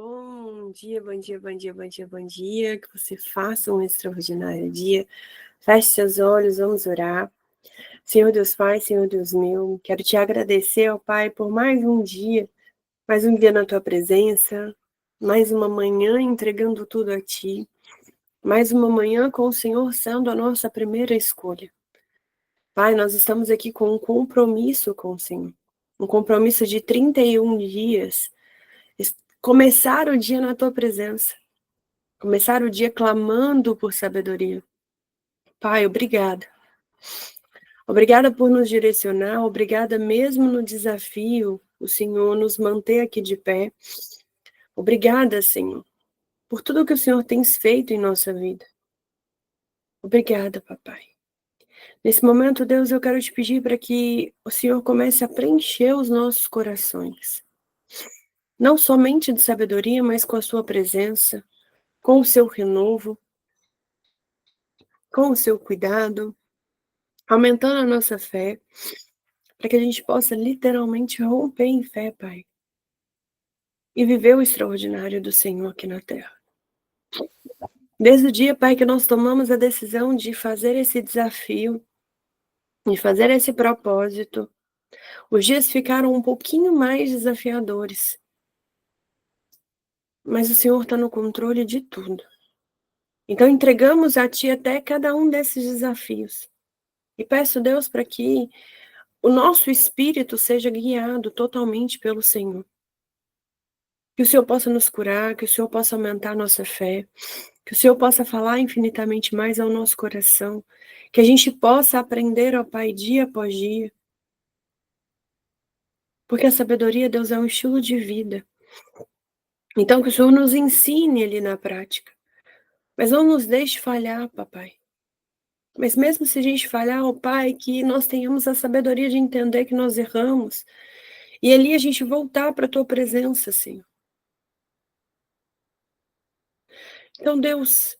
Bom dia, bom dia, bom dia, bom dia, bom dia. Que você faça um extraordinário dia. Feche seus olhos, vamos orar. Senhor Deus Pai, Senhor Deus meu, quero te agradecer, ó Pai, por mais um dia na tua presença, mais uma manhã entregando tudo a ti, mais uma manhã com o Senhor sendo a nossa primeira escolha. Pai, nós estamos aqui com um compromisso com o Senhor, um compromisso de 31 dias, começar o dia na tua presença. Começar o dia clamando por sabedoria. Pai, obrigada. Obrigada por nos direcionar, obrigada mesmo no desafio, o Senhor nos manter aqui de pé. Obrigada, Senhor, por tudo que o Senhor tem feito em nossa vida. Obrigada, papai. Nesse momento, Deus, eu quero te pedir para que o Senhor comece a preencher os nossos corações. Não somente de sabedoria, mas com a sua presença, com o seu renovo, com o seu cuidado, aumentando a nossa fé, para que a gente possa literalmente romper em fé, Pai, e viver o extraordinário do Senhor aqui na terra. Desde o dia, Pai, que nós tomamos a decisão de fazer esse desafio, de fazer esse propósito, os dias ficaram um pouquinho mais desafiadores, mas o Senhor está no controle de tudo. Então entregamos a Ti até cada um desses desafios. E peço, Deus, para que o nosso espírito seja guiado totalmente pelo Senhor. Que o Senhor possa nos curar, que o Senhor possa aumentar a nossa fé, que o Senhor possa falar infinitamente mais ao nosso coração, que a gente possa aprender, ó Pai, dia após dia. Porque a sabedoria, Deus, é um estilo de vida. Então que o Senhor nos ensine ali na prática. Mas não nos deixe falhar, papai. Mas mesmo se a gente falhar, ó Pai, que nós tenhamos a sabedoria de entender que nós erramos. E ali a gente voltar para a Tua presença, Senhor. Então, Deus,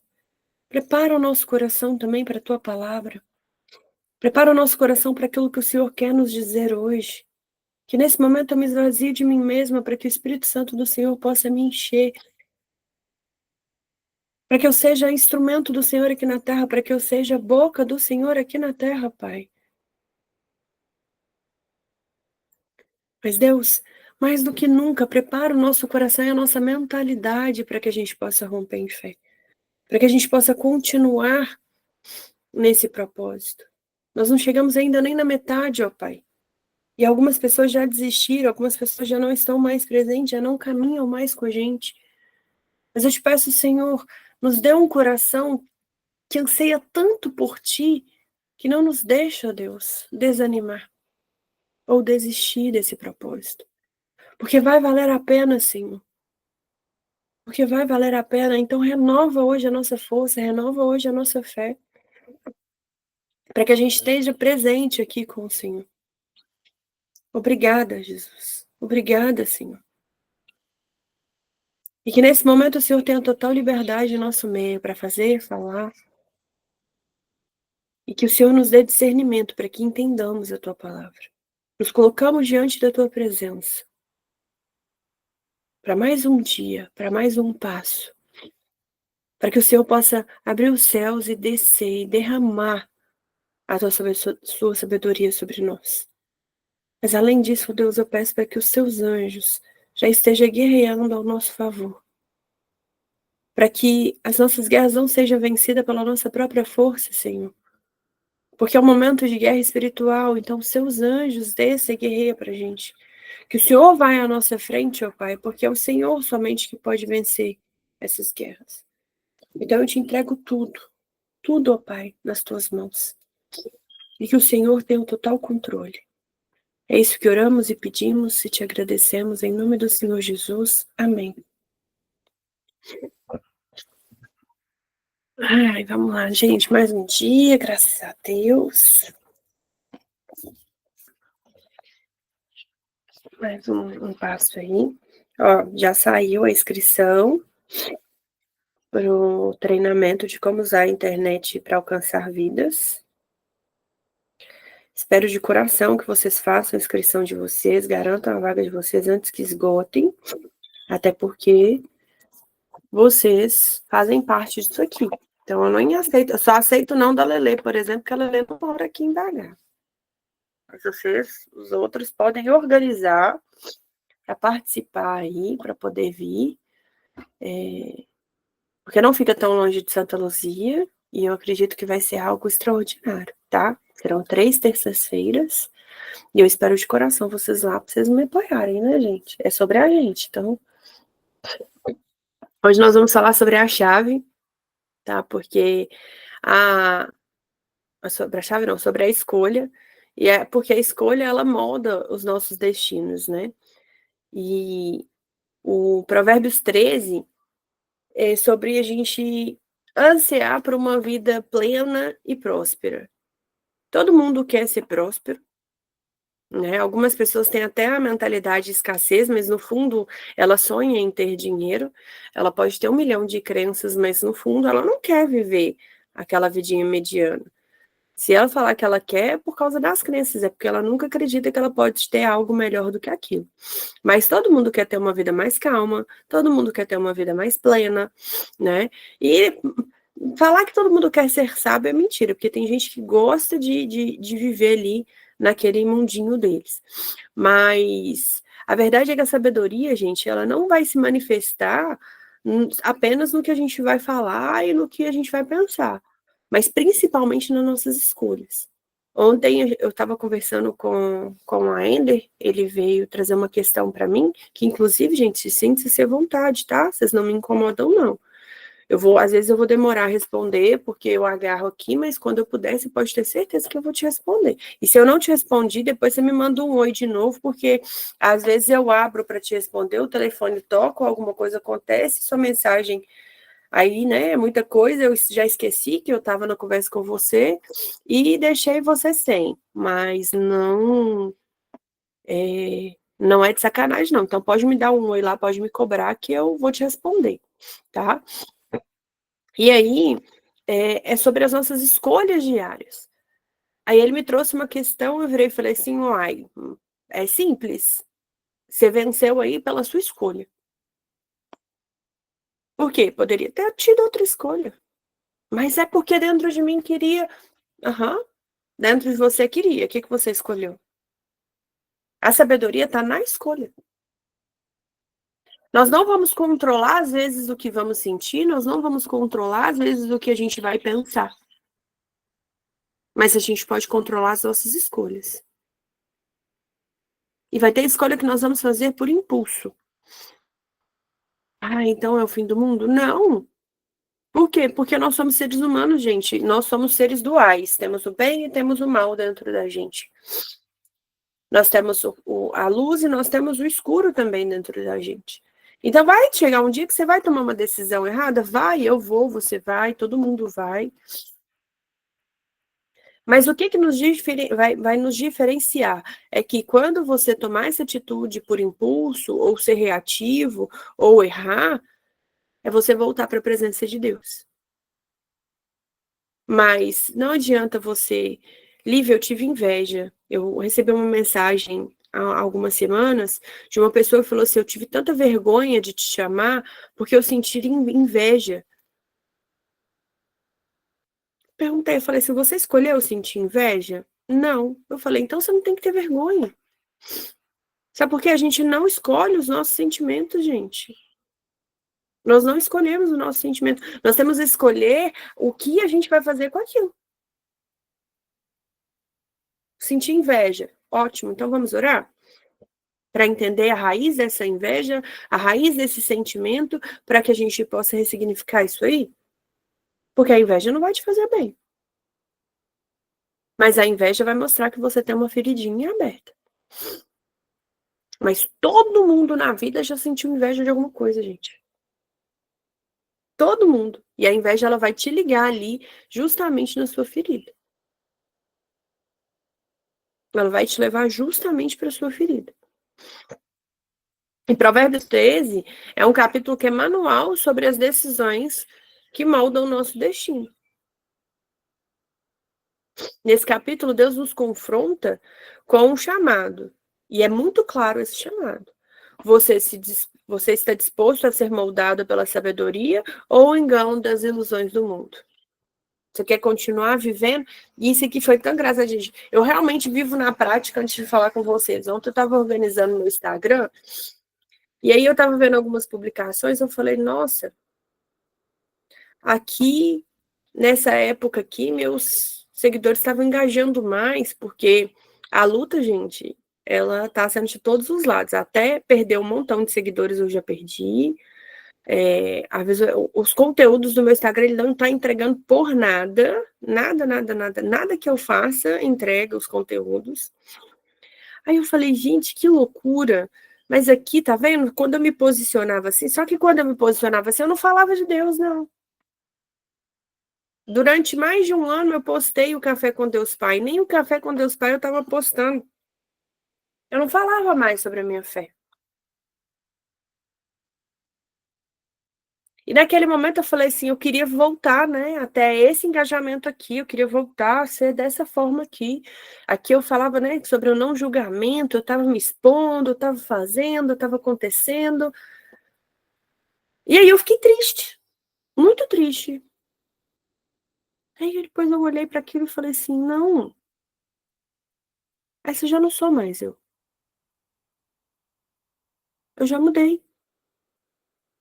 prepara o nosso coração também para a Tua palavra. Prepara o nosso coração para aquilo que o Senhor quer nos dizer hoje. Que nesse momento eu me esvazie de mim mesma para que o Espírito Santo do Senhor possa me encher. Para que eu seja instrumento do Senhor aqui na terra, para que eu seja a boca do Senhor aqui na terra, Pai. Mas Deus, mais do que nunca, prepara o nosso coração e a nossa mentalidade para que a gente possa romper em fé. Para que a gente possa continuar nesse propósito. Nós não chegamos ainda nem na metade, ó Pai. E algumas pessoas já desistiram, algumas pessoas já não estão mais presentes, já não caminham mais com a gente. Mas eu te peço, Senhor, nos dê um coração que anseia tanto por Ti, que não nos deixa, ó Deus, desanimar ou desistir desse propósito. Porque vai valer a pena, Senhor. Porque vai valer a pena. Então renova hoje a nossa força, renova hoje a nossa fé. Para que a gente esteja presente aqui com o Senhor. Obrigada, Jesus. Obrigada, Senhor. E que nesse momento o Senhor tenha total liberdade em nosso meio para fazer, falar. E que o Senhor nos dê discernimento para que entendamos a Tua palavra. Nos colocamos diante da Tua presença. Para mais um dia, para mais um passo. Para que o Senhor possa abrir os céus e descer e derramar a Sua sabedoria sobre nós. Mas além disso, Deus, eu peço para que os Seus anjos já estejam guerreando ao nosso favor. Para que as nossas guerras não sejam vencidas pela nossa própria força, Senhor. Porque é um momento de guerra espiritual, então seus anjos desçam e guerreiam para a gente. Que o Senhor vai à nossa frente, ó Pai, porque é o Senhor somente que pode vencer essas guerras. Então eu te entrego tudo, ó Pai, nas tuas mãos. E que o Senhor tenha o total controle. É isso que oramos e pedimos e te agradecemos em nome do Senhor Jesus. Amém. Ai, vamos lá, gente, mais um dia, graças a Deus. Mais um passo aí. Ó, já saiu a inscrição para o treinamento de como usar a internet para alcançar vidas. Espero de coração que vocês façam a inscrição de vocês, garantam a vaga de vocês antes que esgotem, até porque vocês fazem parte disso aqui. Então, eu não aceito, eu só aceito não da Lelê, por exemplo, porque a Lelê não mora aqui em BH. Mas vocês, os outros, podem organizar para participar aí, para poder vir, porque não fica tão longe de Santa Luzia, e eu acredito que vai ser algo extraordinário, tá? Serão 3 terças-feiras, e eu espero de coração vocês lá, para vocês me apoiarem, né, gente? É sobre a gente, então... Hoje nós vamos falar sobre a chave, tá? Porque sobre a chave não, sobre a escolha, e é porque a escolha, ela molda os nossos destinos, né? E o Provérbios 13 é sobre a gente ansiar por uma vida plena e próspera. Todo mundo quer ser próspero, né? Algumas pessoas têm até a mentalidade de escassez, mas no fundo ela sonha em ter dinheiro. Ela pode ter 1 milhão de crenças, mas no fundo ela não quer viver aquela vidinha mediana. Se ela falar que ela quer, é por causa das crenças, é porque ela nunca acredita que ela pode ter algo melhor do que aquilo. Mas todo mundo quer ter uma vida mais calma, todo mundo quer ter uma vida mais plena, né? E falar que todo mundo quer ser sábio é mentira, porque tem gente que gosta de viver ali naquele mundinho deles. Mas a verdade é que a sabedoria, gente, ela não vai se manifestar apenas no que a gente vai falar e no que a gente vai pensar, mas principalmente nas nossas escolhas. Ontem eu estava conversando com a Ender, ele veio trazer uma questão para mim, que inclusive, gente, sinta-se à vontade, tá? Vocês não me incomodam, não. Às vezes eu vou demorar a responder, porque eu agarro aqui, mas quando eu puder, você pode ter certeza que eu vou te responder. E se eu não te respondi, depois você me manda um oi de novo, porque às vezes eu abro para te responder, o telefone toca, alguma coisa acontece, sua mensagem aí, né, é muita coisa, eu já esqueci que eu estava na conversa com você e deixei você sem, mas não é de sacanagem, não. Então pode me dar um oi lá, pode me cobrar que eu vou te responder, tá? E aí, é sobre as nossas escolhas diárias. Aí ele me trouxe uma questão, eu virei e falei assim, uai, é simples. Você venceu aí pela sua escolha. Por quê? Poderia ter tido outra escolha. Mas é porque dentro de mim queria... Dentro de você queria. O que você escolheu? A sabedoria está na escolha. Nós não vamos controlar, às vezes, o que vamos sentir, nós não vamos controlar, às vezes, o que a gente vai pensar. Mas a gente pode controlar as nossas escolhas. E vai ter escolha que nós vamos fazer por impulso. Ah, então é o fim do mundo? Não. Por quê? Porque nós somos seres humanos, gente. Nós somos seres duais. Temos o bem e temos o mal dentro da gente. Nós temos a luz e nós temos o escuro também dentro da gente. Então vai chegar um dia que você vai tomar uma decisão errada? Vai, eu vou, você vai, todo mundo vai. Mas o que vai nos diferenciar é que quando você tomar essa atitude por impulso, ou ser reativo, ou errar, é você voltar para a presença de Deus. Mas não adianta você... Lívia, eu tive inveja. Eu recebi uma mensagem há algumas semanas de uma pessoa que falou assim, eu tive tanta vergonha de te chamar porque eu senti inveja. Perguntei, eu falei assim, você escolheu sentir inveja? Não. Eu falei, então você não tem que ter vergonha. Sabe por quê? A gente não escolhe os nossos sentimentos, gente. Nós não escolhemos o nosso sentimento. Nós temos que escolher o que a gente vai fazer com aquilo. Sentir inveja. Ótimo, então vamos orar? Para entender a raiz dessa inveja, a raiz desse sentimento, para que a gente possa ressignificar isso aí? Porque a inveja não vai te fazer bem. Mas a inveja vai mostrar que você tem uma feridinha aberta. Mas todo mundo na vida já sentiu inveja de alguma coisa, gente. Todo mundo. E a inveja, ela vai te ligar ali, justamente na sua ferida. Ela vai te levar justamente para a sua ferida. E Provérbios 13 é um capítulo que é manual sobre as decisões que moldam o nosso destino. Nesse capítulo, Deus nos você Você está disposto a ser moldado pela sabedoria ou o engano das ilusões do mundo? Você quer continuar vivendo? E isso aqui foi tão graças a Deus. Eu realmente vivo na prática antes de falar com vocês. Ontem eu estava organizando no Instagram e aí eu estava vendo algumas publicações. Eu falei, nossa, aqui, nessa época aqui, meus seguidores estavam engajando mais, porque a luta, gente, ela está sendo de todos os lados. Até perder um montão de seguidores eu já perdi. Às vezes, os conteúdos do meu Instagram ele não está entregando por nada, nada que eu faça entrega os conteúdos. Aí eu falei, gente, que loucura. Mas aqui, tá vendo? Quando eu me posicionava assim, só que quando eu me posicionava assim, eu não falava de Deus, não. Durante mais de um ano eu postei o Café com Deus Pai. Nem o Café com Deus Pai eu estava postando. Eu não falava mais sobre a minha fé. E naquele momento eu falei assim, eu queria voltar, né, até esse engajamento aqui, eu queria voltar a ser dessa forma aqui. Aqui eu falava, né, sobre o não julgamento, eu estava me expondo, eu estava fazendo, estava acontecendo. E aí eu fiquei triste, muito triste. Aí depois eu olhei para aquilo e falei assim, não, essa já não sou mais eu. Eu já mudei.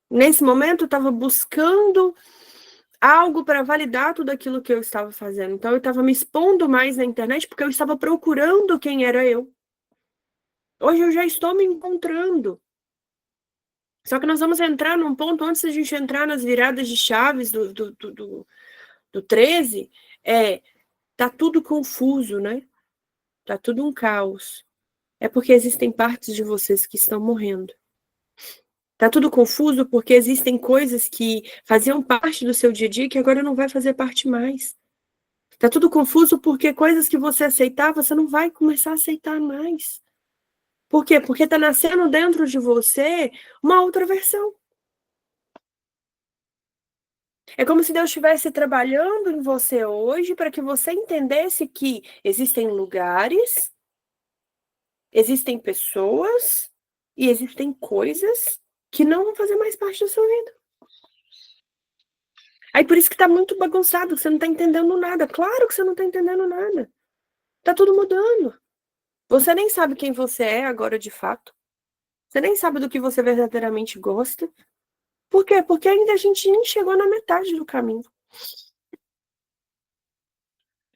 Nesse momento eu estava buscando algo para validar tudo aquilo que eu estava fazendo. Então eu estava me expondo mais na internet porque eu estava procurando quem era eu. Hoje eu já estou me encontrando. Só que nós vamos entrar num ponto, antes da gente entrar nas viradas de chaves do 13, tá tudo confuso, né? Tá tudo um caos. É porque existem partes de vocês que estão morrendo. Tá tudo confuso porque existem coisas que faziam parte do seu dia a dia que agora não vai fazer parte mais. Tá tudo confuso porque coisas que você aceitava, você não vai começar a aceitar mais. Por quê? Porque tá nascendo dentro de você uma outra versão. É como se Deus estivesse trabalhando em você hoje para que você entendesse que existem lugares, existem pessoas e existem coisas que não vão fazer mais parte da sua vida. Aí por isso que tá muito bagunçado, você não tá entendendo nada. Claro que você não tá entendendo nada. Tá tudo mudando. Você nem sabe quem você é agora de fato. Você nem sabe do que você verdadeiramente gosta. Por quê? Porque ainda a gente nem chegou na metade do caminho.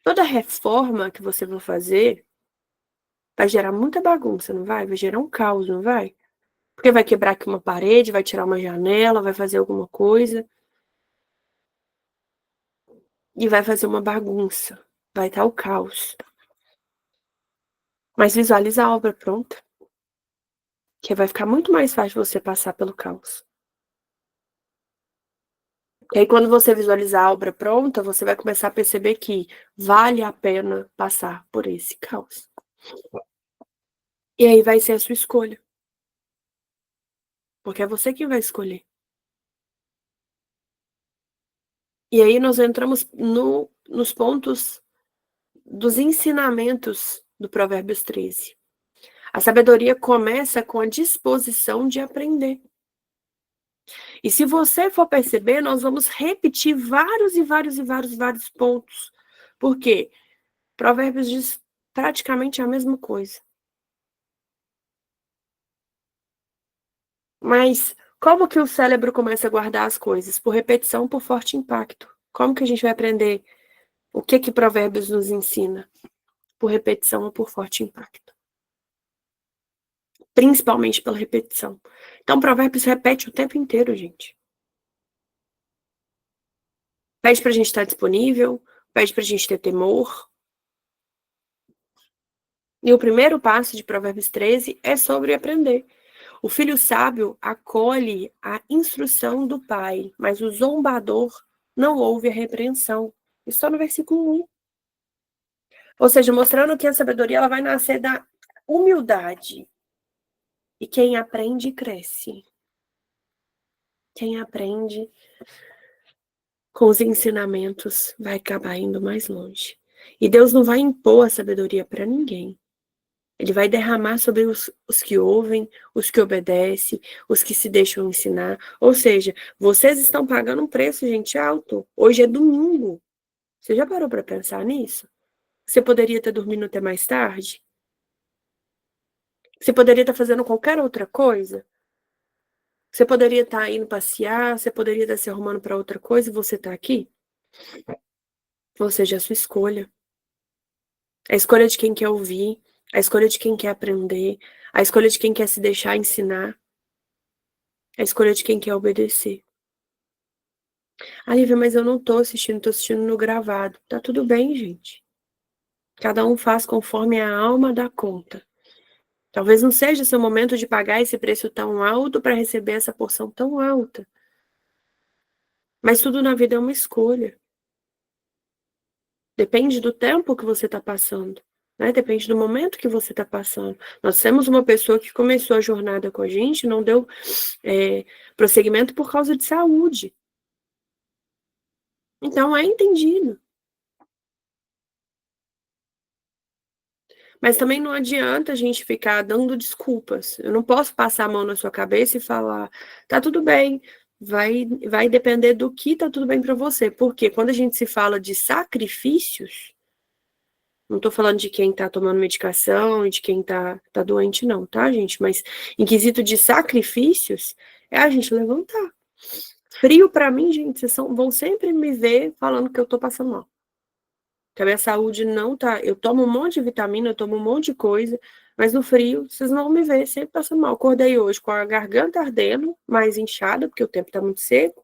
Toda reforma que você for fazer vai gerar muita bagunça, não vai? Vai gerar um caos, não vai? Porque vai quebrar aqui uma parede, vai tirar uma janela, vai fazer alguma coisa e vai fazer uma bagunça. Vai estar o caos. Mas visualiza a obra pronta, que vai ficar muito mais fácil você passar pelo caos. E aí, quando você visualizar a obra pronta, você vai começar a perceber que vale a pena passar por esse caos. E aí vai ser a sua escolha. Porque é você quem vai escolher. E aí nós entramos nos pontos dos ensinamentos do Provérbios 13. A sabedoria começa com a disposição de aprender. E se você for perceber, nós vamos repetir vários pontos. Por quê? Provérbios diz praticamente a mesma coisa. Mas como que o cérebro começa a guardar as coisas? Por repetição, por forte impacto. Como que a gente vai aprender o que Provérbios nos ensina? Por repetição ou por forte impacto. Principalmente pela repetição. Então, Provérbios repete o tempo inteiro, gente. Pede pra gente estar disponível, pede pra gente ter temor. E o primeiro passo de Provérbios 13 é sobre aprender. O filho sábio acolhe a instrução do pai, mas o zombador não ouve a repreensão. Isso está no versículo 1. Ou seja, mostrando que a sabedoria ela vai nascer da humildade. E quem aprende, cresce. Quem aprende com os ensinamentos vai acabar indo mais longe. E Deus não vai impor a sabedoria para ninguém. Ele vai derramar sobre os que ouvem, os que obedecem, os que se deixam ensinar. Ou seja, vocês estão pagando um preço, gente, alto. Hoje é domingo. Você já parou para pensar nisso? Você poderia estar dormindo até mais tarde? Você poderia estar fazendo qualquer outra coisa? Você poderia estar indo passear, você poderia estar se arrumando para outra coisa e você está aqui? Ou seja, a sua escolha. A escolha de quem quer ouvir, a escolha de quem quer aprender, a escolha de quem quer se deixar ensinar, a escolha de quem quer obedecer. Ah, Lívia, mas eu não tô assistindo no gravado. Tá tudo bem, gente. Cada um faz conforme a alma dá conta. Talvez não seja seu momento de pagar esse preço tão alto para receber essa porção tão alta. Mas tudo na vida é uma escolha. Depende do tempo que você está passando, né? Depende do momento que você está passando. Nós temos uma pessoa que começou a jornada com a gente, não deu prosseguimento por causa de saúde. Então é entendido. Mas também não adianta a gente ficar dando desculpas. Eu não posso passar a mão na sua cabeça e falar, tá tudo bem, vai depender do que tá tudo bem para você. Porque quando a gente se fala de sacrifícios, não tô falando de quem tá tomando medicação e de quem tá doente, não, tá, gente? Mas em quesito de sacrifícios, é a gente levantar. Frio para mim, gente, vocês vão sempre me ver falando que eu tô passando mal. Que a minha saúde não tá. Eu tomo um monte de vitamina, eu tomo um monte de coisa, mas no frio, vocês não vão me ver sempre passando mal. Acordei hoje com a garganta ardendo, mais inchada, porque o tempo tá muito seco,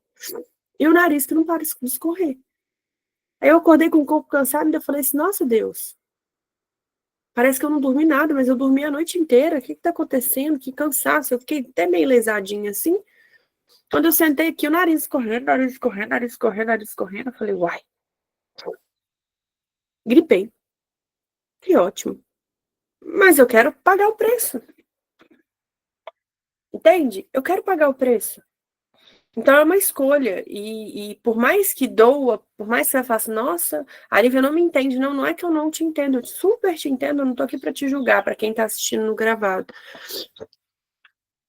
e o nariz que não para de escorrer. Aí eu acordei com o corpo cansado e eu falei assim: nossa Deus, parece que eu não dormi nada, mas eu dormi a noite inteira. O que tá acontecendo? Que cansaço. Eu fiquei até meio lesadinha assim. Quando eu sentei aqui, o nariz escorrendo, nariz escorrendo, nariz escorrendo, nariz escorrendo, eu falei: uai, gripei. Que ótimo. Mas eu quero pagar o preço. Entende? Eu quero pagar o preço. Então é uma escolha. E por mais que doa, por mais que você faça, nossa, a Lívia não me entende. Não, não é que eu não te entendo. Eu super te entendo. Eu não tô aqui para te julgar, para quem tá assistindo no gravado.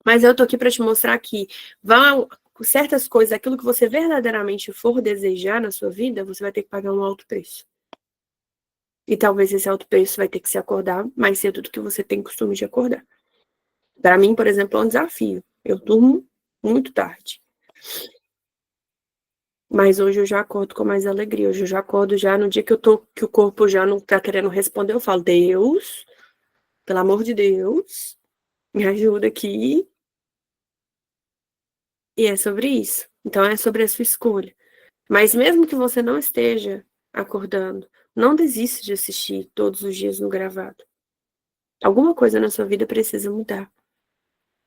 Mas eu tô aqui para te mostrar que vão certas coisas, aquilo que você verdadeiramente for desejar na sua vida, você vai ter que pagar um alto preço. E talvez esse alto preço vai ter que se acordar mais cedo do que você tem costume de acordar. Para mim, por exemplo, é um desafio. Eu durmo muito tarde. Mas hoje eu já acordo com mais alegria. Hoje eu já acordo já no dia que que o corpo já não tá querendo responder, eu falo: Deus, pelo amor de Deus, me ajuda aqui. E é sobre isso. Então é sobre a sua escolha. Mas mesmo que você não esteja acordando, não desista de assistir todos os dias no gravado. Alguma coisa na sua vida precisa mudar.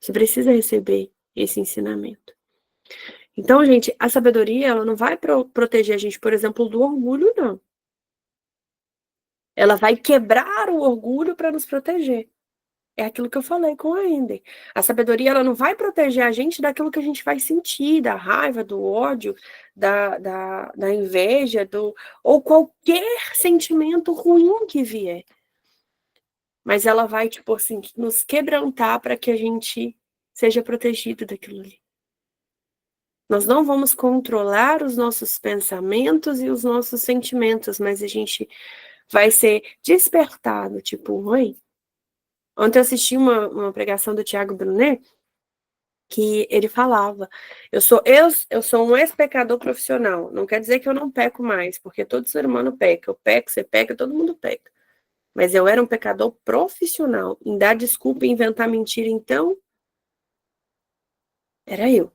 Você precisa receber esse ensinamento. Então, gente, a sabedoria, ela não vai proteger a gente, por exemplo, do orgulho, não. Ela vai quebrar o orgulho para nos proteger. É aquilo que eu falei com a Ender. A sabedoria, ela não vai proteger a gente daquilo que a gente vai sentir, da raiva, do ódio, da inveja, ou qualquer sentimento ruim que vier. Mas ela vai, tipo assim, nos quebrantar para que a gente seja protegido daquilo ali. Nós não vamos controlar os nossos pensamentos e os nossos sentimentos, mas a gente vai ser despertado, tipo, oi. Ontem eu assisti uma pregação do Tiago Brunet, que ele falava, eu sou um ex-pecador profissional, não quer dizer que eu não peco mais, porque todo ser humano peca, eu peco, você peca, todo mundo peca. Mas eu era um pecador profissional, em dar desculpa e inventar mentira, então, era eu.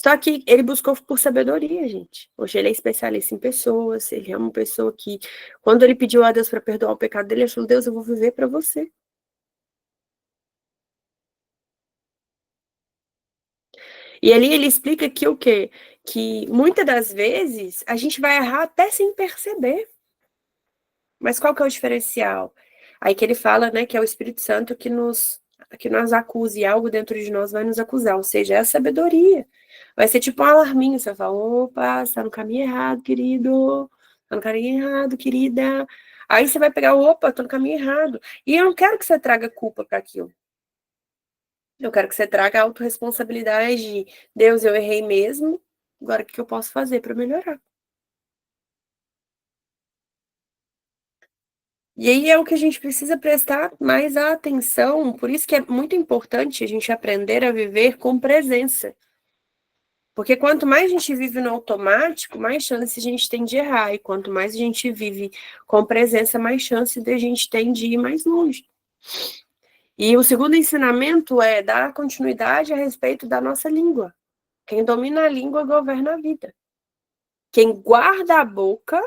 Só que ele buscou por sabedoria, gente. Hoje ele é especialista em pessoas, ele é uma pessoa que, quando ele pediu a Deus para perdoar o pecado dele, ele falou: Deus, eu vou viver para você. E ali ele explica que o quê? Que muitas das vezes a gente vai errar até sem perceber. Mas qual que é o diferencial? Aí que ele fala, né, que é o Espírito Santo que nos acusa e algo dentro de nós vai nos acusar, ou seja, é a sabedoria. Vai ser tipo um alarminho, você vai falar: opa, você tá no caminho errado, querido. Tá no caminho errado, querida. Aí você vai pegar, opa, tô no caminho errado. E eu não quero que você traga culpa para aquilo. Eu quero que você traga a autorresponsabilidade de Deus, eu errei mesmo. Agora o que eu posso fazer para melhorar? E aí é o que a gente precisa prestar mais atenção. Por isso que é muito importante a gente aprender a viver com presença. Porque quanto mais a gente vive no automático, mais chance a gente tem de errar. E quanto mais a gente vive com presença, mais chance de a gente tem de ir mais longe. E o segundo ensinamento é dar continuidade a respeito da nossa língua. Quem domina a língua governa a vida. Quem guarda a boca,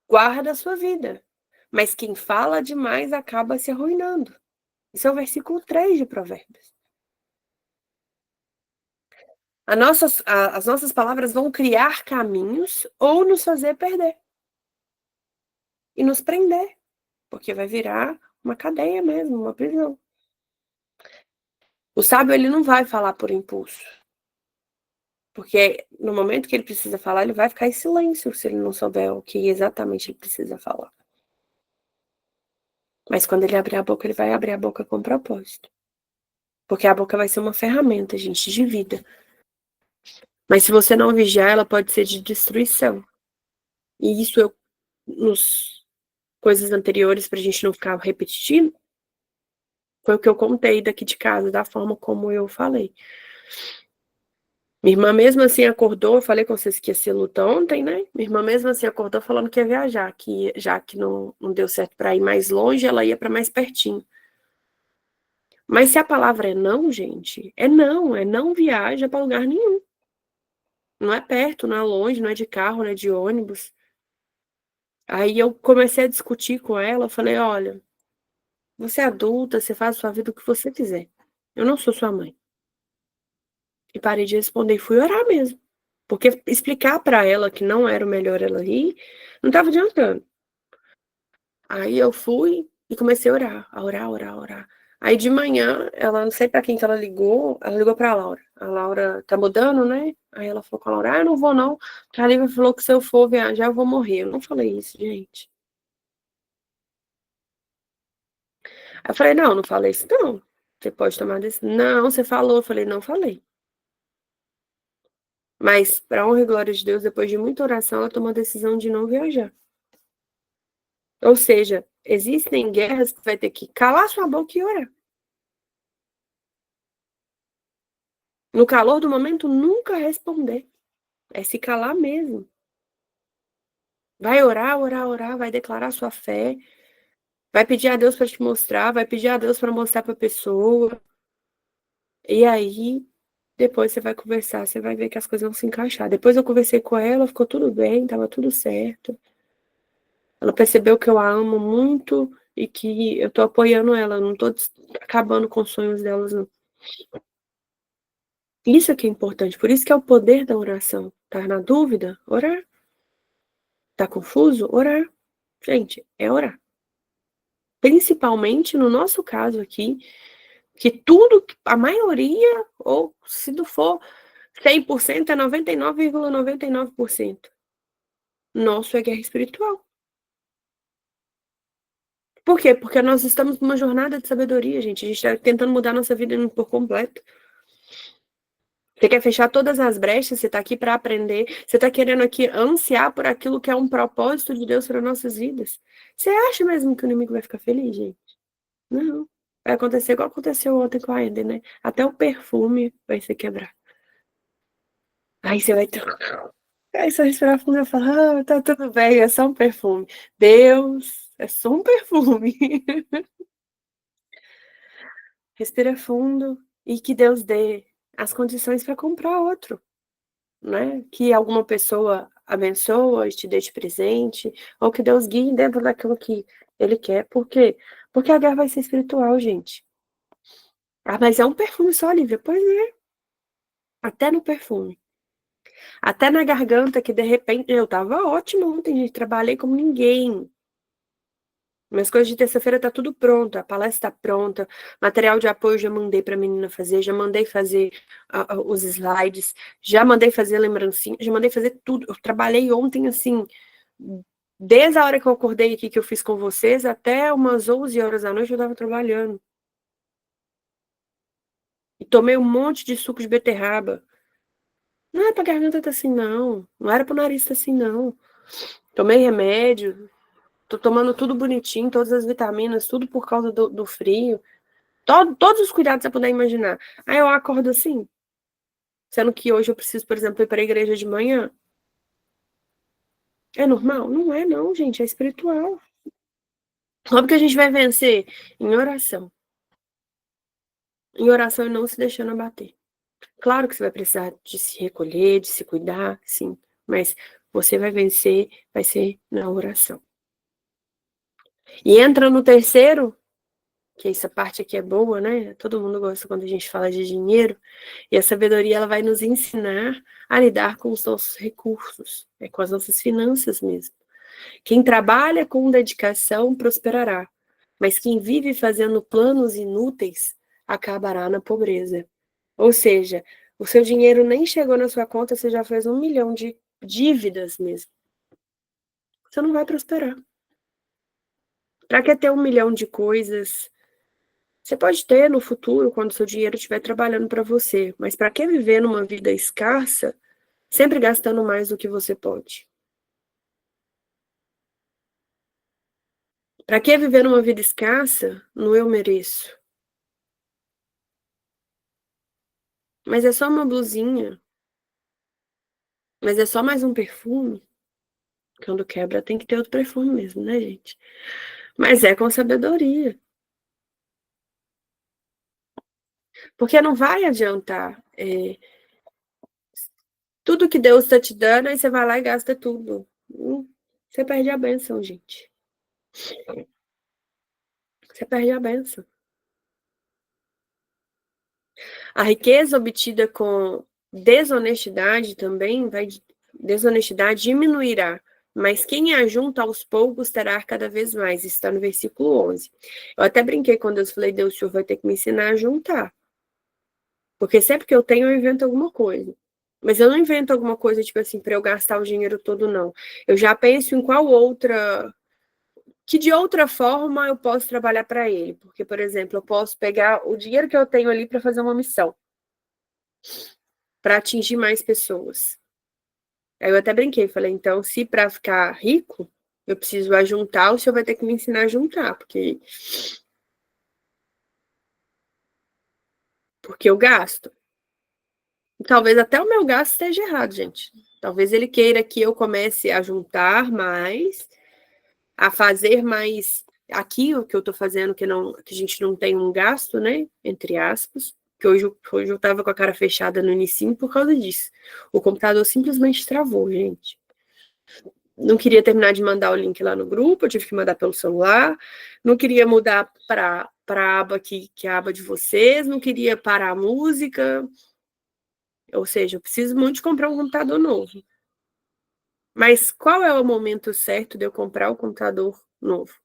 guarda a sua vida. Mas quem fala demais acaba se arruinando. Isso é o versículo 3 de Provérbios. As nossas palavras vão criar caminhos ou nos fazer perder. E nos prender. Porque vai virar uma cadeia mesmo, uma prisão. O sábio, ele não vai falar por impulso. Porque no momento que ele precisa falar, ele vai ficar em silêncio se ele não souber o que exatamente ele precisa falar. Mas quando ele abrir a boca, ele vai abrir a boca com propósito. Porque a boca vai ser uma ferramenta, gente, de vida. Mas se você não vigiar, ela pode ser de destruição. E isso eu, nos coisas anteriores, pra gente não ficar repetindo, foi o que eu contei daqui de casa, da forma como eu falei. Minha irmã mesmo assim acordou, eu falei com vocês que ia ser luta ontem, né? Minha irmã mesmo assim acordou falando que ia viajar, que já que não deu certo para ir mais longe, ela ia para mais pertinho. Mas se a palavra é não, gente, é não viaja para lugar nenhum. Não é perto, não é longe, não é de carro, não é de ônibus. Aí eu comecei a discutir com ela, eu falei, olha, você é adulta, você faz a sua vida o que você quiser. Eu não sou sua mãe. E parei de responder e fui orar mesmo. Porque explicar para ela que não era o melhor ela ir, não estava adiantando. Aí eu fui e comecei a orar, a orar, orar, orar. Aí de manhã, ela, não sei para quem que ela ligou para a Laura. A Laura tá mudando, né? Aí ela falou com a Laura, eu não vou não, porque a Lívia falou que se eu for viajar eu vou morrer. Eu não falei isso, gente. Aí eu falei, não falei isso não. Você pode tomar decisão. Não, você falou. Eu falei, não falei. Mas, para honra e glória de Deus, depois de muita oração, ela tomou a decisão de não viajar. Ou seja, existem guerras que vai ter que calar sua boca e orar. No calor do momento, nunca responder. É se calar mesmo. Vai orar, orar, orar, vai declarar sua fé, vai pedir a Deus para te mostrar, vai pedir a Deus para mostrar para a pessoa. E aí, depois você vai conversar, você vai ver que as coisas vão se encaixar. Depois eu conversei com ela, ficou tudo bem, tava tudo certo. Ela percebeu que eu a amo muito e que eu tô apoiando ela, não tô acabando com os sonhos delas, não. Isso é que é importante, por isso que é o poder da oração. Tá na dúvida? Orar. Tá confuso? Orar. Gente, é orar. Principalmente no nosso caso aqui, que tudo, a maioria, ou se não for 100%, é 99,99%. Nosso é guerra espiritual. Por quê? Porque nós estamos numa jornada de sabedoria, gente. A gente está tentando mudar nossa vida por completo. Você quer fechar todas as brechas, você está aqui para aprender, você está querendo aqui ansiar por aquilo que é um propósito de Deus para nossas vidas. Você acha mesmo que o inimigo vai ficar feliz, gente? Não. Vai acontecer igual aconteceu ontem com a Ender, né? Até o perfume vai se quebrar. Aí você vai ter. Aí você respirar fundo e falar, ah, tá tudo bem, é só um perfume. Deus, é só um perfume. Respira fundo e que Deus dê as condições para comprar outro, né? Que alguma pessoa abençoe, te dê de presente, ou que Deus guie dentro daquilo que Ele quer. Por quê? Porque a guerra vai ser espiritual, gente. Ah, mas é um perfume só, Lívia. Pois é, até no perfume. Até na garganta, que de repente eu tava ótima ontem, gente. Trabalhei como ninguém. Minhas coisas de terça-feira tá tudo pronto, a palestra tá pronta, material de apoio já mandei pra menina fazer, já mandei fazer os slides, já mandei fazer lembrancinha, já mandei fazer tudo. Eu trabalhei ontem, assim, Desde a hora que eu acordei aqui, que eu fiz com vocês, até umas 11 horas da noite eu tava trabalhando. E tomei um monte de suco de beterraba. Não era pra garganta tá assim, não. Não era pro nariz tá assim, não. Tomei remédio. Tô tomando tudo bonitinho, todas as vitaminas, tudo por causa do frio. Todos os cuidados que você puder imaginar. Aí eu acordo assim, sendo que hoje eu preciso, por exemplo, ir para a igreja de manhã. É normal? Não é, não, gente. É espiritual. Óbvio que a gente vai vencer em oração. Em oração e não se deixando abater. Claro que você vai precisar de se recolher, de se cuidar, sim. Mas você vai vencer, vai ser na oração. E entra no terceiro, que essa parte aqui é boa, né? Todo mundo gosta quando a gente fala de dinheiro. E a sabedoria, ela vai nos ensinar a lidar com os nossos recursos, com as nossas finanças mesmo. Quem trabalha com dedicação prosperará, mas quem vive fazendo planos inúteis acabará na pobreza. Ou seja, o seu dinheiro nem chegou na sua conta, você já fez 1 milhão de dívidas mesmo. Você não vai prosperar. Para que ter 1 milhão de coisas? Você pode ter no futuro, quando seu dinheiro estiver trabalhando para você, mas para que viver numa vida escassa, sempre gastando mais do que você pode? Para que viver numa vida escassa no eu mereço? Mas é só uma blusinha, mas é só mais um perfume. Quando quebra, tem que ter outro perfume mesmo, né, gente? Mas é com sabedoria. Porque não vai adiantar. Tudo que Deus está te dando, aí você vai lá e gasta tudo. Você perde a bênção, gente. Você perde a bênção. A riqueza obtida com desonestidade também vai. Desonestidade diminuirá, mas quem ajunta aos poucos terá cada vez mais. Isso está no versículo 11. Eu até brinquei quando eu falei, Deus, o Senhor vai ter que me ensinar a juntar. Porque sempre que eu tenho, eu invento alguma coisa. Mas eu não invento alguma coisa, tipo assim, para eu gastar o dinheiro todo, não. Eu já penso em qual outra. Que de outra forma eu posso trabalhar para ele. Porque, por exemplo, eu posso pegar o dinheiro que eu tenho ali para fazer uma missão, para atingir mais pessoas. Aí eu até brinquei, falei, então, se para ficar rico, eu preciso ajuntar, o senhor vai ter que me ensinar a juntar, porque eu gasto. Talvez até o meu gasto esteja errado, gente. Talvez ele queira que eu comece a juntar mais, a fazer mais aquilo que eu tô fazendo, que a gente não tem um gasto, né? Entre aspas. Que hoje eu tava com a cara fechada no início por causa disso. O computador simplesmente travou, gente. Não queria terminar de mandar o link lá no grupo, eu tive que mandar pelo celular. Não queria mudar para a aba que é a aba de vocês, não queria parar a música. Ou seja, eu preciso muito de comprar um computador novo. Mas qual é o momento certo de eu comprar o computador novo?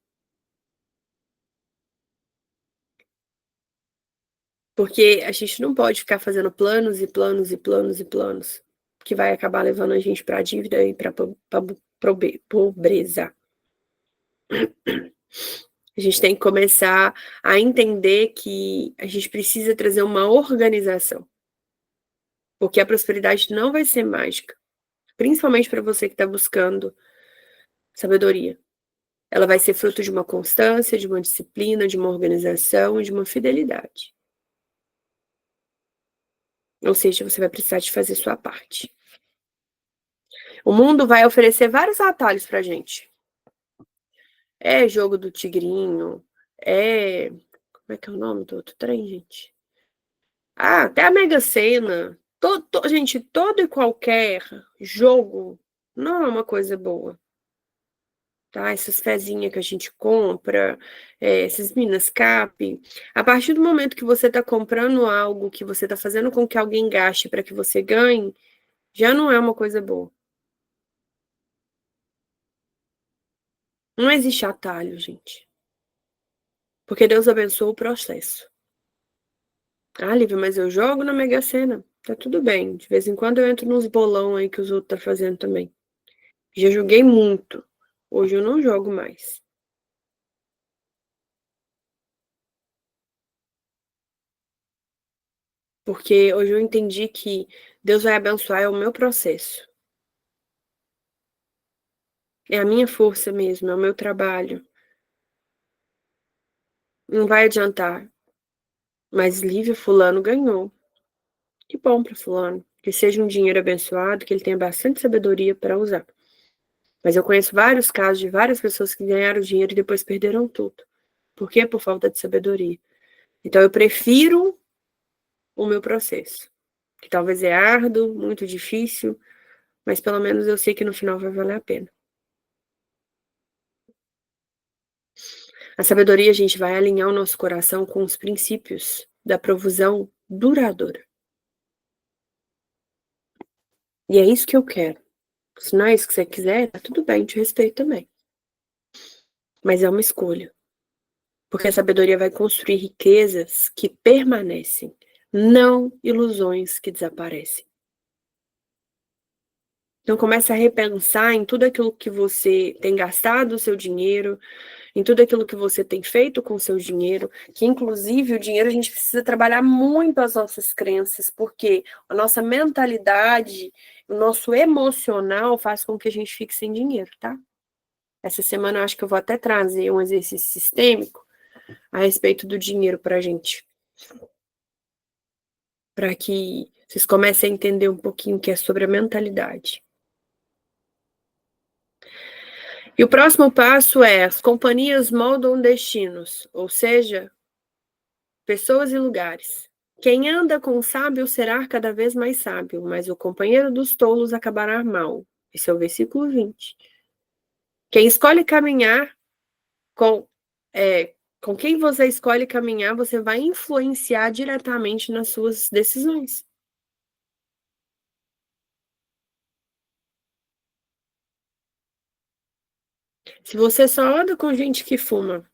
Porque a gente não pode ficar fazendo planos e planos e planos e planos, que vai acabar levando a gente para a dívida e para pobreza. A gente tem que começar a entender que a gente precisa trazer uma organização. Porque a prosperidade não vai ser mágica. Principalmente para você que está buscando sabedoria. Ela vai ser fruto de uma constância, de uma disciplina, de uma organização e de uma fidelidade. Ou seja, você vai precisar de fazer sua parte. O mundo vai oferecer vários atalhos pra gente. É jogo do tigrinho, como é que é o nome do outro trem, gente? Ah, até a Mega Sena. Gente, todo e qualquer jogo não é uma coisa boa. Tá? Essas fezinhas que a gente compra, essas Minas Cap. A partir do momento que você está comprando algo, que você está fazendo com que alguém gaste para que você ganhe, já não é uma coisa boa. Não existe atalho, gente. Porque Deus abençoa o processo. Ah, Lívia, mas eu jogo na Mega Sena. Tá tudo bem. De vez em quando eu entro nos bolão aí que os outros estão fazendo também. Já joguei muito. Hoje eu não jogo mais. Porque hoje eu entendi que Deus vai abençoar é o meu processo. É a minha força mesmo, é o meu trabalho. Não vai adiantar. Mas Lívia, fulano ganhou. Que bom para fulano. Que seja um dinheiro abençoado, que ele tenha bastante sabedoria para usar. Mas eu conheço vários casos de várias pessoas que ganharam dinheiro e depois perderam tudo. Por quê? Por falta de sabedoria. Então eu prefiro o meu processo, que talvez é árduo, muito difícil, mas pelo menos eu sei que no final vai valer a pena. A sabedoria, a gente vai alinhar o nosso coração com os princípios da provisão duradoura. E é isso que eu quero. Se não é isso que você quiser, tá tudo bem, te respeito também. Mas é uma escolha. Porque a sabedoria vai construir riquezas que permanecem, não ilusões que desaparecem. Então comece a repensar em tudo aquilo que você tem gastado o seu dinheiro, em tudo aquilo que você tem feito com o seu dinheiro, que inclusive o dinheiro a gente precisa trabalhar muito as nossas crenças, porque a nossa mentalidade, o nosso emocional faz com que a gente fique sem dinheiro, tá? Essa semana eu acho que eu vou até trazer um exercício sistêmico a respeito do dinheiro pra gente, para que vocês comecem a entender um pouquinho o que é sobre a mentalidade. E o próximo passo é: as companhias moldam destinos, ou seja, pessoas e lugares. Quem anda com o sábio será cada vez mais sábio, mas o companheiro dos tolos acabará mal. Esse é o versículo 20. Quem escolhe caminhar com, com quem você escolhe caminhar, você vai influenciar diretamente nas suas decisões. Se você só anda com gente que fuma,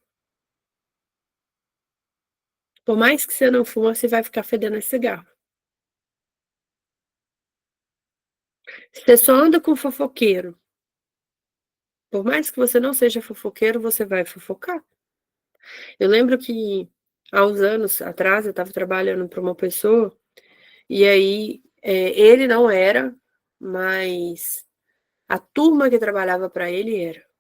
por mais que você não fuma, você vai ficar fedendo esse cigarro. Se você só anda com fofoqueiro, por mais que você não seja fofoqueiro, você vai fofocar. Eu lembro que há uns anos atrás eu estava trabalhando para uma pessoa e aí ele não era, mas a turma que trabalhava para ele era.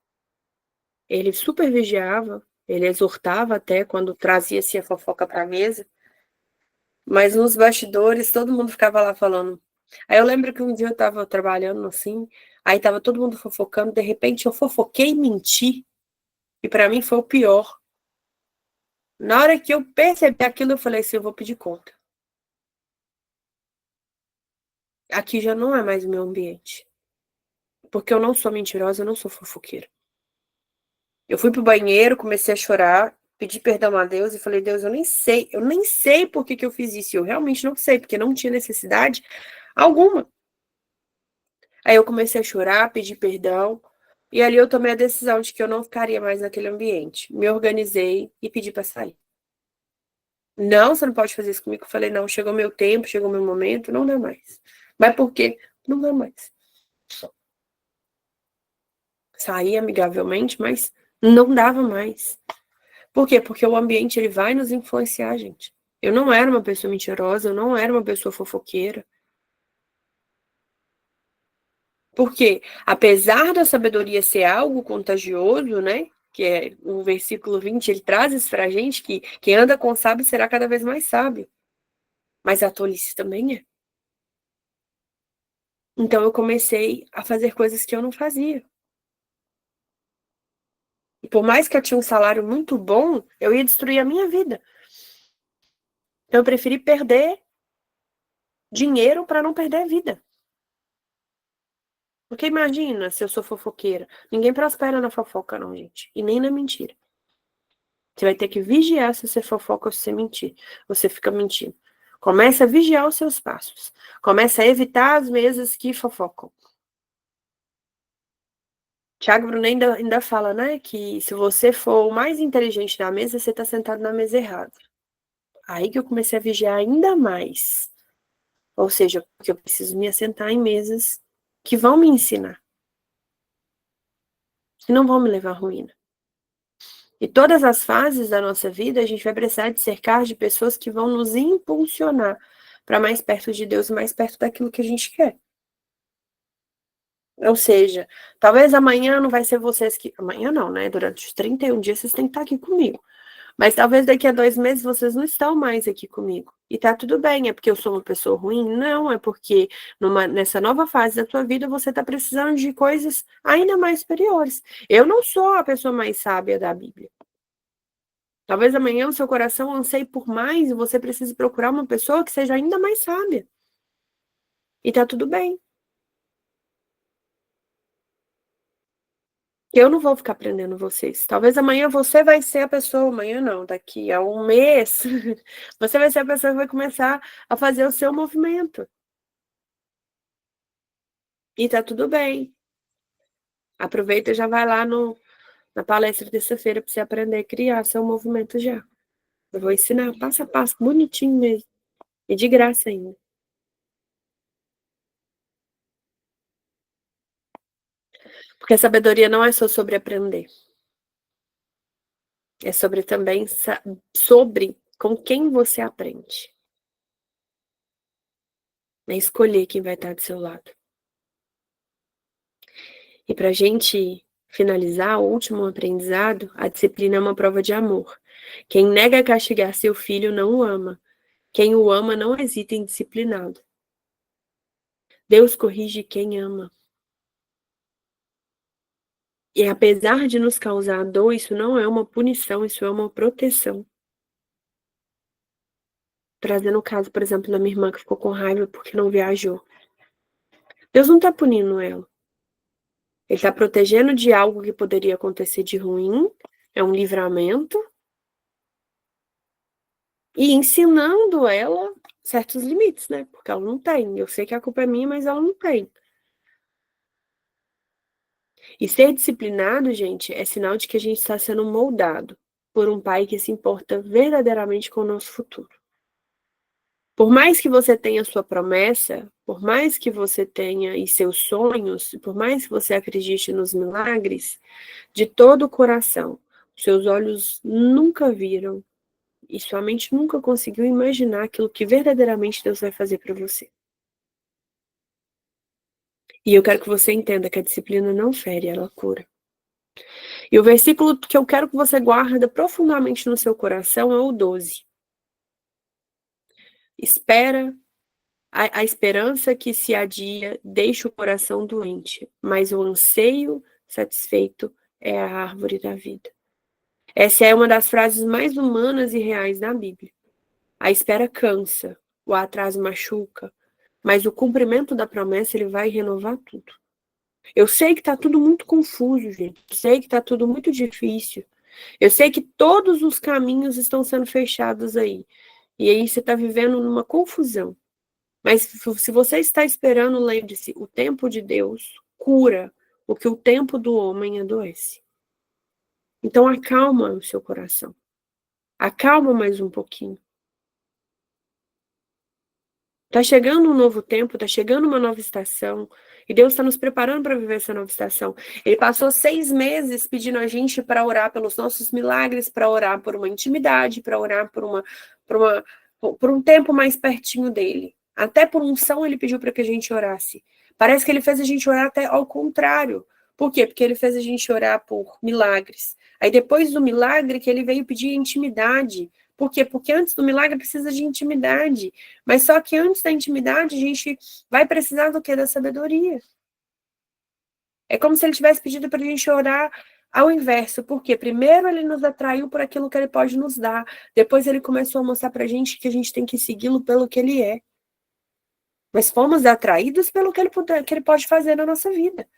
Ele super vigiava, ele exortava até quando trazia-se a fofoca para a mesa, mas nos bastidores todo mundo ficava lá falando. Aí eu lembro que um dia eu estava trabalhando assim, aí estava todo mundo fofocando, de repente eu fofoquei e menti, e para mim foi o pior. Na hora que eu percebi aquilo, eu falei assim, eu vou pedir conta. Aqui já não é mais o meu ambiente. Porque eu não sou mentirosa, eu não sou fofoqueira. Eu fui pro banheiro, comecei a chorar, pedi perdão a Deus e falei, Deus, eu nem sei por que eu fiz isso. Eu realmente não sei, porque não tinha necessidade alguma. Aí eu comecei a chorar, pedi perdão, e ali eu tomei a decisão de que eu não ficaria mais naquele ambiente. Me organizei e pedi para sair. Não, você não pode fazer isso comigo. Eu falei, não, chegou meu tempo, chegou meu momento, não dá mais. Mas por quê? Não dá mais. Saí amigavelmente, mas não dava mais. Por quê? Porque o ambiente ele vai nos influenciar, gente. Eu não era uma pessoa mentirosa, eu não era uma pessoa fofoqueira. Porque, apesar da sabedoria ser algo contagioso, né? Que é o versículo 20, ele traz isso pra gente, que quem anda com sábio será cada vez mais sábio. Mas a tolice também é. Então eu comecei a fazer coisas que eu não fazia. E por mais que eu tinha um salário muito bom, eu ia destruir a minha vida. Então eu preferi perder dinheiro para não perder a vida. Porque imagina se eu sou fofoqueira. Ninguém prospera na fofoca, não, gente. E nem na mentira. Você vai ter que vigiar se você fofoca ou se você mentir. Você fica mentindo. Começa a vigiar os seus passos. Começa a evitar as mesas que fofocam. Tiago Brunet ainda fala, né, que se você for o mais inteligente da mesa, você está sentado na mesa errada. Aí que eu comecei a vigiar ainda mais. Ou seja, porque eu preciso me assentar em mesas que vão me ensinar. que não vão me levar à ruína. E todas as fases da nossa vida, a gente vai precisar de cercar de pessoas que vão nos impulsionar para mais perto de Deus e mais perto daquilo que a gente quer. Ou seja, talvez amanhã não vai ser vocês que... Amanhã não, né? Durante os 31 dias vocês têm que estar aqui comigo. Mas talvez daqui a 2 meses vocês não estão mais aqui comigo. E tá tudo bem, é porque eu sou uma pessoa ruim? Não, é porque nessa nova fase da tua vida você tá precisando de coisas ainda mais superiores. Eu não sou a pessoa mais sábia da Bíblia. Talvez amanhã o seu coração anseie por mais e você precise procurar uma pessoa que seja ainda mais sábia. E tá tudo bem. Eu não vou ficar prendendo vocês. Talvez amanhã você vai ser a pessoa, amanhã não, daqui a um mês, você vai ser a pessoa que vai começar a fazer o seu movimento. E tá tudo bem. Aproveita e já vai lá na palestra de terça-feira para você aprender a criar seu movimento já. Eu vou ensinar passo a passo, bonitinho mesmo. E de graça ainda. Porque a sabedoria não é só sobre aprender. É sobre também sobre com quem você aprende. É escolher quem vai estar do seu lado. E para a gente finalizar, o último aprendizado, a disciplina é uma prova de amor. Quem nega castigar seu filho não o ama. Quem o ama não hesita em discipliná-lo. Deus corrige quem ama. E apesar de nos causar dor, isso não é uma punição, isso é uma proteção. Trazendo o caso, por exemplo, da minha irmã que ficou com raiva porque não viajou. Deus não está punindo ela. Ele está protegendo de algo que poderia acontecer de ruim, é um livramento, e ensinando ela certos limites, né? Porque ela não tem. Eu sei que a culpa é minha, mas ela não tem. E ser disciplinado, gente, é sinal de que a gente está sendo moldado por um pai que se importa verdadeiramente com o nosso futuro. Por mais que você tenha sua promessa, por mais que você tenha e seus sonhos, por mais que você acredite nos milagres, de todo o coração, seus olhos nunca viram e sua mente nunca conseguiu imaginar aquilo que verdadeiramente Deus vai fazer para você. E eu quero que você entenda que a disciplina não fere, ela cura. E o versículo que eu quero que você guarde profundamente no seu coração é o 12. Espera, a esperança que se adia deixa o coração doente, mas o anseio satisfeito é a árvore da vida. Essa é uma das frases mais humanas e reais da Bíblia. A espera cansa, o atraso machuca, mas o cumprimento da promessa ele vai renovar tudo. Eu sei que está tudo muito confuso, gente. Eu sei que está tudo muito difícil. Eu sei que todos os caminhos estão sendo fechados aí. E aí você está vivendo numa confusão. Mas se você está esperando, lembre-se, o tempo de Deus cura o que o tempo do homem adoece. Então acalma o seu coração. Acalma mais um pouquinho. Tá chegando um novo tempo, tá chegando uma nova estação, e Deus está nos preparando para viver essa nova estação. Ele passou 6 meses pedindo a gente para orar pelos nossos milagres, para orar por uma intimidade, para orar por um tempo mais pertinho dele. Até por unção ele pediu para que a gente orasse. Parece que ele fez a gente orar até ao contrário. Por quê? Porque ele fez a gente orar por milagres. Aí depois do milagre que ele veio pedir intimidade. Por quê? Porque antes do milagre precisa de intimidade. Mas só que antes da intimidade, a gente vai precisar do quê? Da sabedoria. É como se ele tivesse pedido para a gente orar ao inverso. Por quê? Primeiro ele nos atraiu por aquilo que ele pode nos dar. Depois ele começou a mostrar para a gente que a gente tem que segui-lo pelo que ele é. Mas fomos atraídos pelo que ele pode fazer na nossa vida.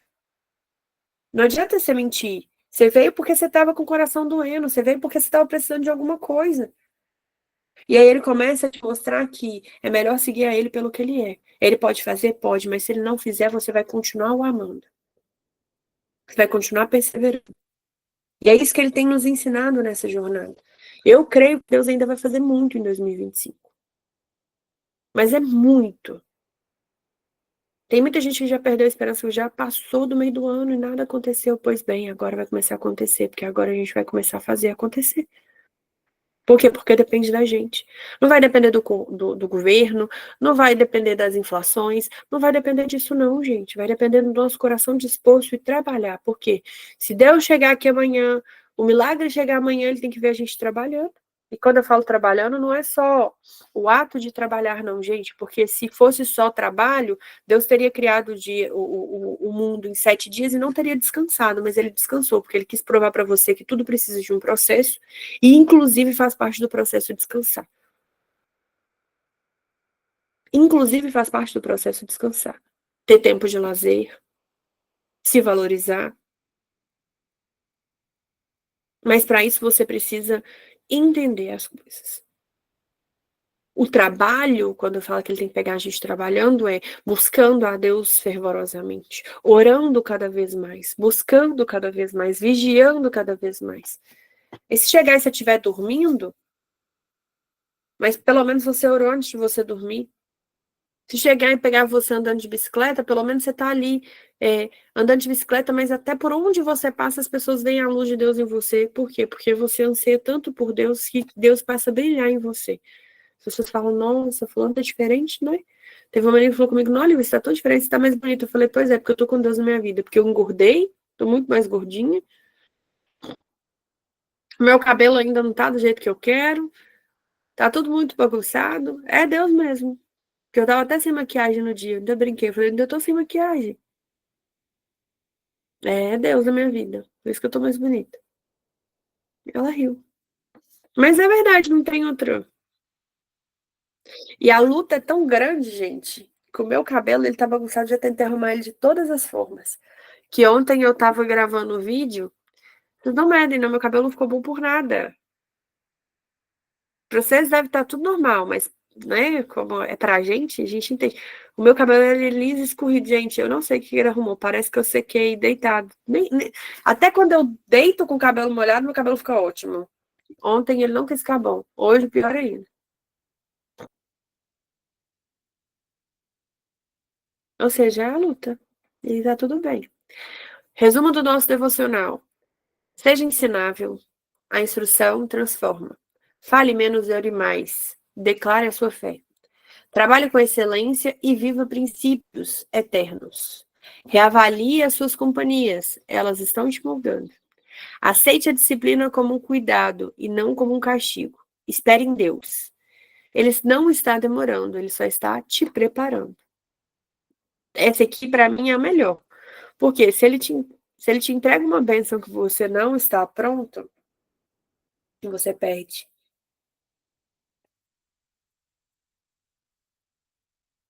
Não adianta você mentir. Você veio porque você estava com o coração doendo. Você veio porque você estava precisando de alguma coisa. E aí ele começa a te mostrar que é melhor seguir a ele pelo que ele é. Ele pode fazer? Pode, mas se ele não fizer, você vai continuar o amando. Você vai continuar perseverando. E é isso que ele tem nos ensinado nessa jornada. Eu creio que Deus ainda vai fazer muito em 2025. Mas é muito. Tem muita gente que já perdeu a esperança, que já passou do meio do ano e nada aconteceu. Pois bem, agora vai começar a acontecer, porque agora a gente vai começar a fazer acontecer. Por quê? Porque depende da gente. Não vai depender do governo, não vai depender das inflações, não vai depender disso, não, gente. Vai depender do nosso coração disposto e trabalhar. Por quê? Se Deus chegar aqui amanhã, o milagre chegar amanhã, ele tem que ver a gente trabalhando. E quando eu falo trabalhando, não é só o ato de trabalhar, não, gente, porque se fosse só trabalho, Deus teria criado o mundo em 7 dias e não teria descansado, mas ele descansou, porque ele quis provar para você que tudo precisa de um processo e, inclusive, faz parte do processo descansar. Inclusive, faz parte do processo descansar. Ter tempo de lazer, se valorizar. Mas para isso você precisa entender as coisas. O trabalho, quando eu falo que ele tem que pegar a gente trabalhando, é buscando a Deus fervorosamente, orando cada vez mais, buscando cada vez mais, vigiando cada vez mais. E se chegar e você estiver dormindo, mas pelo menos você orou antes de você dormir. Se chegar e pegar você andando de bicicleta, pelo menos você está ali andando de bicicleta, mas até por onde você passa, as pessoas veem a luz de Deus em você. Por quê? Porque você anseia tanto por Deus que Deus passa a brilhar em você. As pessoas falam, nossa, fulano tá diferente, né? Teve uma menina que falou comigo, não, Olivia, você tá tão diferente, você tá mais bonita. Eu falei, pois é, porque eu tô com Deus na minha vida. Porque eu engordei, tô muito mais gordinha. Meu cabelo ainda não tá do jeito que eu quero. Tá tudo muito bagunçado. É Deus mesmo. Porque eu tava até sem maquiagem no dia. Ainda brinquei. Eu falei, ainda tô sem maquiagem. É Deus na minha vida. Por isso que eu tô mais bonita. Ela riu. Mas é verdade, não tem outra. E a luta é tão grande, gente, que o meu cabelo, ele tá bagunçado, já tentei arrumar ele de todas as formas. Que ontem eu tava gravando o vídeo, tudo não medem, não, meu cabelo não ficou bom por nada. Pra vocês deve estar tudo normal, mas, né, como é pra gente, a gente entende. O meu cabelo é liso e escorrido, gente, eu não sei o que ele arrumou, parece que eu sequei deitado. Até quando eu deito com o cabelo molhado, meu cabelo fica ótimo. Ontem ele não quis ficar bom, hoje pior ainda. Ou seja, é a luta. E tá tudo bem. Resumo do nosso devocional. Seja ensinável. A instrução transforma. Fale menos e ore mais. Declare a sua fé. Trabalhe com excelência e viva princípios eternos. Reavalie as suas companhias. Elas estão te moldando. Aceite a disciplina como um cuidado e não como um castigo. Espere em Deus. Ele não está demorando, ele só está te preparando. Essa aqui, para mim, é a melhor. Porque se ele te entrega uma bênção que você não está pronto, você perde.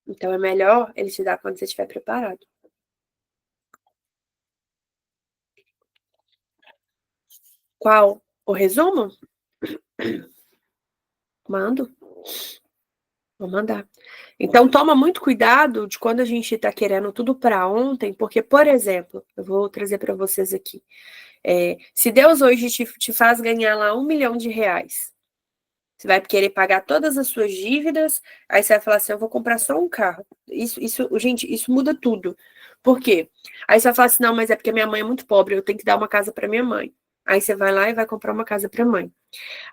Então é melhor ele te dar quando você estiver preparado. Qual? O resumo? Mando. Vou mandar. Então toma muito cuidado de quando a gente está querendo tudo para ontem, porque, por exemplo, eu vou trazer para vocês aqui. Se Deus hoje te faz ganhar lá R$ 1 milhão, você vai querer pagar todas as suas dívidas, aí você vai falar assim, eu vou comprar só um carro. Gente, isso muda tudo. Por quê? Aí você vai falar assim, não, mas é porque minha mãe é muito pobre, eu tenho que dar uma casa para minha mãe. Aí você vai lá e vai comprar uma casa para a mãe.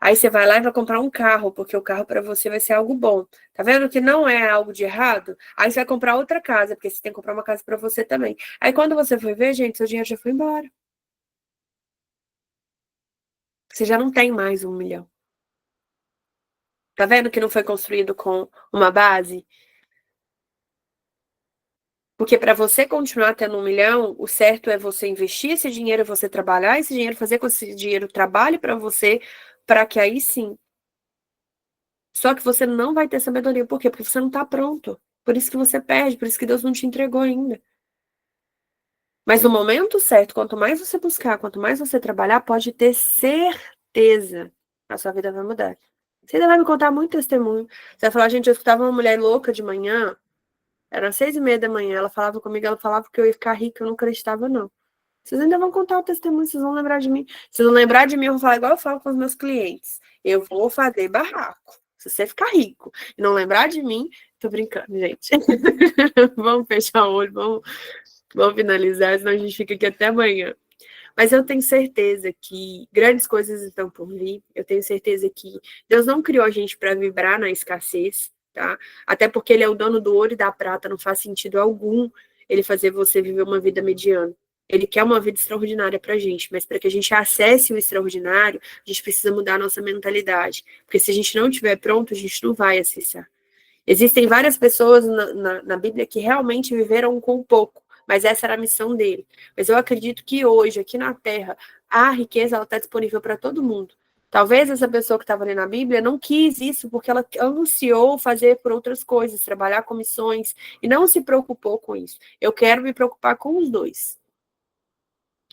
Aí você vai lá e vai comprar um carro, porque o carro para você vai ser algo bom. Tá vendo que não é algo de errado? Aí você vai comprar outra casa, porque você tem que comprar uma casa para você também. Aí quando você foi ver, gente, seu dinheiro já foi embora. Você já não tem mais 1 milhão. Tá vendo que não foi construído com uma base? Porque para você continuar tendo 1 milhão, o certo é você investir esse dinheiro, você trabalhar esse dinheiro, fazer com que esse dinheiro trabalhe para você, para que aí sim. Só que você não vai ter sabedoria. Por quê? Porque você não está pronto. Por isso que você perde, por isso que Deus não te entregou ainda. Mas no momento certo, quanto mais você buscar, quanto mais você trabalhar, pode ter certeza a sua vida vai mudar. Você ainda vai me contar muito testemunho. Você vai falar, gente, eu escutava uma mulher louca de manhã, era 6h30 da manhã, ela falava comigo, ela falava que eu ia ficar rica, eu não acreditava, não. Vocês ainda vão contar o testemunho, vocês vão lembrar de mim. Se não lembrar de mim, eu vou falar igual eu falo com os meus clientes. Eu vou fazer barraco. Se você ficar rico e não lembrar de mim, Tô brincando, gente. Vamos fechar o olho, vamos finalizar, senão a gente fica aqui até amanhã. Mas eu tenho certeza que grandes coisas estão por vir. Eu tenho certeza que Deus não criou a gente para vibrar na escassez, tá? Até porque Ele é o dono do ouro e da prata, não faz sentido algum Ele fazer você viver uma vida mediana. Ele quer uma vida extraordinária para a gente, mas para que a gente acesse o extraordinário, a gente precisa mudar a nossa mentalidade. Porque se a gente não estiver pronto, a gente não vai acessar. Existem várias pessoas na Bíblia que realmente viveram com pouco, mas essa era a missão dele. Mas eu acredito que hoje, aqui na Terra, a riqueza está disponível para todo mundo. Talvez essa pessoa que estava ali na Bíblia não quis isso porque ela anunciou fazer por outras coisas, trabalhar com missões, e não se preocupou com isso. Eu quero me preocupar com os dois.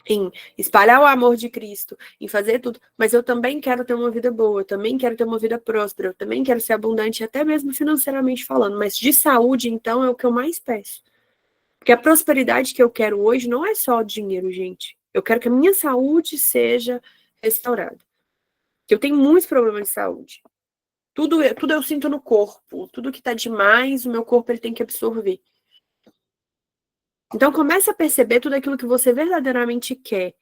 Em espalhar o amor de Cristo, em fazer tudo, mas eu também quero ter uma vida boa, eu também quero ter uma vida próspera, eu também quero ser abundante, até mesmo financeiramente falando, mas de saúde, então, é o que eu mais peço. Porque a prosperidade que eu quero hoje não é só dinheiro, gente. Eu quero que a minha saúde seja restaurada. Eu tenho muitos problemas de saúde. Tudo eu sinto no corpo, tudo que tá demais, o meu corpo ele tem que absorver. Então comece a perceber tudo aquilo que você verdadeiramente quer.